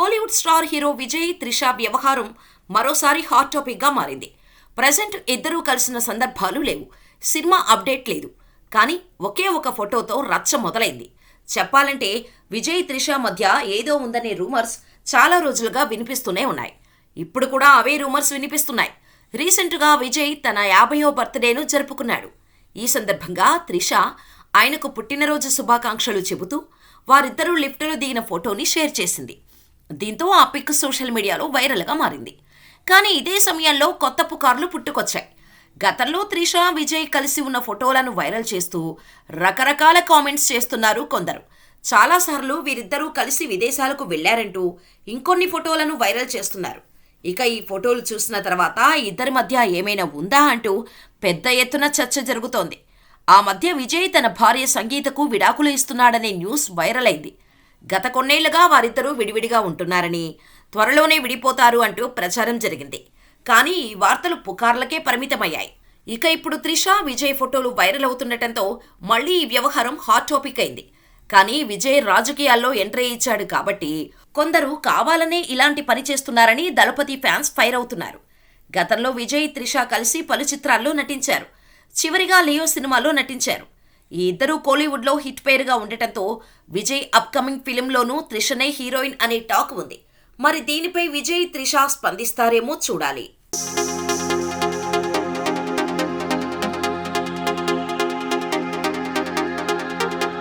Kollywood star hero Vijay, Trisha వ్యవహారం మరోసారి hot టాపిక్గా మారింది. ప్రజెంట్ ఇద్దరూ కలిసిన సందర్భాలు లేవు, సినిమా అప్డేట్ లేదు. కానీ ఒకే ఒక ఫోటోతో రచ్చ మొదలైంది. చెప్పాలంటే విజయ్, త్రిష మధ్య ఏదో ఉందనే రూమర్స్ చాలా రోజులుగా వినిపిస్తూనే ఉన్నాయి. ఇప్పుడు కూడా అవే రూమర్స్ వినిపిస్తున్నాయి. రీసెంట్గా విజయ్ తన 50వ బర్త్డేను జరుపుకున్నాడు. ఈ సందర్భంగా త్రిష ఆయనకు పుట్టినరోజు శుభాకాంక్షలు చెబుతూ వారిద్దరూ లిఫ్టులో దిగిన ఫోటోని షేర్ చేసింది. దీంతో ఆ పిక్ సోషల్ మీడియాలో వైరల్గా మారింది. కానీ ఇదే సమయంలో కొత్త పుకార్లు పుట్టుకొచ్చాయి. గతంలో త్రిష, విజయ్ కలిసి ఉన్న ఫోటోలను వైరల్ చేస్తూ రకరకాల కామెంట్స్ చేస్తున్నారు కొందరు. చాలాసార్లు వీరిద్దరూ కలిసి విదేశాలకు వెళ్లారంటూ ఇంకొన్ని ఫోటోలను వైరల్ చేస్తున్నారు. ఇక ఈ ఫోటోలు చూసిన తర్వాత ఇద్దరి మధ్య ఏమైనా ఉందా అంటూ పెద్ద ఎత్తున చర్చ జరుగుతోంది. ఆ మధ్య విజయ్ తన భార్య సంగీతకు విడాకులు ఇస్తున్నాడనే న్యూస్ వైరల్ అయింది. గత కొన్నేళ్లుగా వారిద్దరూ విడివిడిగా ఉంటున్నారని, త్వరలోనే విడిపోతారు అంటూ ప్రచారం జరిగింది. కానీ ఈ వార్తలు పుకార్లకే పరిమితమయ్యాయి. ఇక ఇప్పుడు త్రిష, విజయ్ ఫోటోలు వైరల్ అవుతుండటంతో మళ్లీ ఈ వ్యవహారం హాట్ టాపిక్ అయింది. కానీ విజయ్ రాజకీయాల్లో ఎంట్రీ ఇచ్చాడు కాబట్టి కొందరు కావాలనే ఇలాంటి పని చేస్తున్నారని దళపతి ఫ్యాన్స్ ఫైర్ అవుతున్నారు. గతంలో విజయ్, త్రిష కలిసి పలు చిత్రాల్లో నటించారు. చివరిగా లియో సినిమాలో నటించారు. ఈ ఇద్దరూ కోలీవుడ్లో హిట్ పేరుగా ఉండటంతో విజయ్ అప్కమింగ్ ఫిలింలోనూ త్రిషనే హీరోయిన్ అనే టాక్ ఉంది. మరి దీనిపై విజయ్, త్రిష స్పందిస్తారేమో చూడాలి.